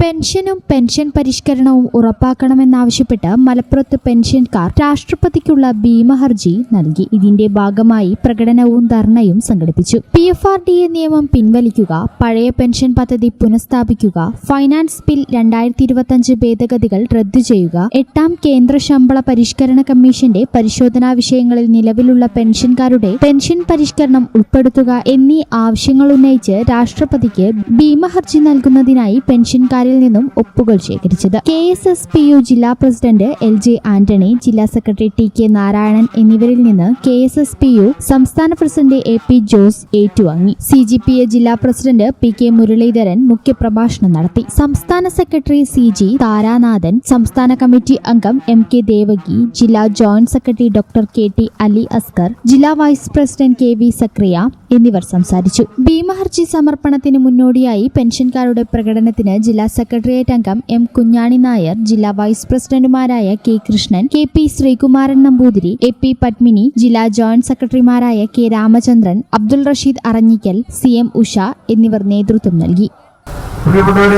പെൻഷനും പെൻഷൻ പരിഷ്കരണവും ഉറപ്പാക്കണമെന്നാവശ്യപ്പെട്ട് മലപ്പുറത്ത് പെൻഷൻകാർ രാഷ്ട്രപതിക്കുള്ള ഭീമഹർജി നൽകി. ഇതിന്റെ ഭാഗമായി പ്രകടനവും ധർണയും സംഘടിപ്പിച്ചു. PFRDA നിയമം പിൻവലിക്കുക, പഴയ പെൻഷൻ പദ്ധതി പുനഃസ്ഥാപിക്കുക, ഫൈനാൻസ് ബിൽ 2025 ഭേദഗതികൾ റദ്ദു ചെയ്യുക, 8ാം കേന്ദ്ര ശമ്പള പരിഷ്കരണ കമ്മീഷന്റെ പരിശോധനാ വിഷയങ്ങളിൽ നിലവിലുള്ള പെൻഷൻകാരുടെ പെൻഷൻ പരിഷ്കരണം ഉൾപ്പെടുത്തുക എന്നീ ആവശ്യങ്ങൾ ഉന്നയിച്ച് രാഷ്ട്രപതിക്ക് ഭീമഹർജി നൽകുന്നതിനായി പെൻഷൻകാരിൽ നിന്നും ഒപ്പുകൾ ശേഖരിച്ചത്. KSSPU ജില്ലാ പ്രസിഡന്റ് LJ ആന്റണി, ജില്ലാ സെക്രട്ടറി TK നാരായണൻ എന്നിവരിൽ നിന്ന് KSSPU സംസ്ഥാന പ്രസിഡന്റ് AP ജോസ് ഏറ്റുവാങ്ങി. CGPA ജില്ലാ പ്രസിഡന്റ് PK മുരളീധരൻ മുഖ്യപ്രഭാഷണം നടത്തി. സംസ്ഥാന സെക്രട്ടറി CG താരാനാഥൻ, സംസ്ഥാന കമ്മിറ്റി അംഗം MK ദേവകി, ജില്ലാ joint secretary doctor KT Ali Askar, ജില്ലാ വൈസ് പ്രസിഡന്റ് KV സക്രിയ എന്നിവർ സംസാരിച്ചു. ഭീമഹർജി സമർപ്പണത്തിന് മുന്നോടിയായി പെൻഷൻകാരുടെ പ്രകടനത്തിന് ജില്ലാ സെക്രട്ടേറിയറ്റ് അംഗം M കുഞ്ഞാണി നായർ, ജില്ലാ വൈസ് പ്രസിഡന്റുമാരായ K Krishnan, KP Sreekumaran Namboothiri, AP Padmini, ജില്ലാ ജോയിന്റ് സെക്രട്ടറിമാരായ K രാമചന്ദ്രൻ, അബ്ദുൾ റഷീദ് അറഞ്ഞിക്കൽ, CM ഉഷ എന്നിവർ നേതൃത്വം നൽകി.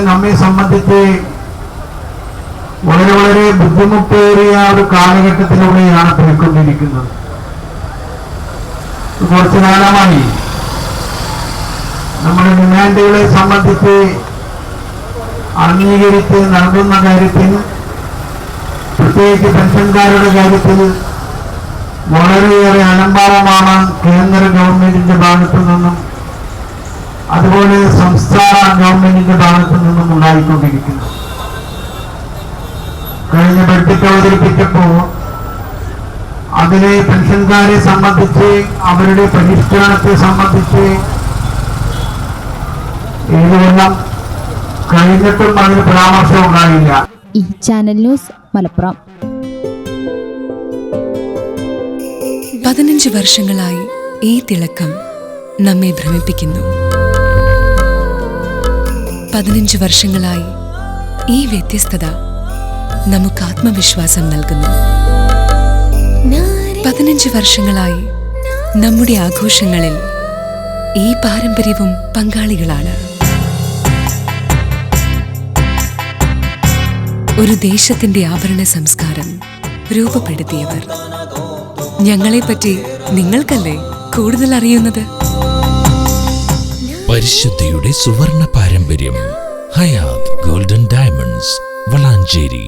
നമ്മെ സംബന്ധിച്ച് വളരെ ബുദ്ധിമുട്ടേറിയ ഒരു കാലഘട്ടത്തിലൂടെയാണ് പോയിക്കൊണ്ടിരിക്കുന്നത്. കുറച്ചു കാലമായി നമ്മുടെ ഡിമാൻഡുകളെ സംബന്ധിച്ച് അംഗീകരിച്ച് നൽകുന്ന കാര്യത്തിൽ, പ്രത്യേകിച്ച് പെൻഷൻകാരുടെ കാര്യത്തിൽ വളരെയേറെ അലംഭാവമാണ് കേന്ദ്ര ഗവൺമെന്റിന്റെ ഭാഗത്തു നിന്നും അതുപോലെ സംസ്ഥാന ഗവൺമെന്റിന്റെ ഭാഗത്തു നിന്നും ഉണ്ടായിക്കൊണ്ടിരിക്കുന്നത്. കഴിഞ്ഞ ബഡ്ജറ്റ് അവതരിപ്പിച്ചപ്പോൾ അതിലെ പെൻഷൻകാരെ സംബന്ധിച്ച്, അവരുടെ പരിഷ്കരണത്തെ സംബന്ധിച്ച് 7 കൊല്ലം കഴിഞ്ഞിട്ടും അതിന് പരാമർശം ഉണ്ടായില്ല. ഈ ചാനൽ ന്യൂസ് മലപ്പുറം. 15 വർഷങ്ങളായി ഈ തിളക്കം നമ്മെ ഭ്രമിപ്പിക്കുന്നു. 15 വർഷങ്ങളായി ഈ വ്യത്യസ്തത നമുക്ക് ആത്മവിശ്വാസം നൽകുന്നു. 15 വർഷങ്ങളായി നമ്മുടെ ആഘോഷങ്ങളിൽ ഈ പാരമ്പര്യവും പങ്കാളികളാണ്. ഒരു ദേശത്തിന്റെ ആഭരണ സംസ്കാരം രൂപപ്പെടുത്തിയവർ. ഞങ്ങളെപ്പറ്റി നിങ്ങൾക്കല്ലേ കൂടുതൽ അറിയുന്നത്? പരിശുദ്ധിയുടെ സുവർണ പാരമ്പര്യം. Hayath golden diamonds, Valanchery.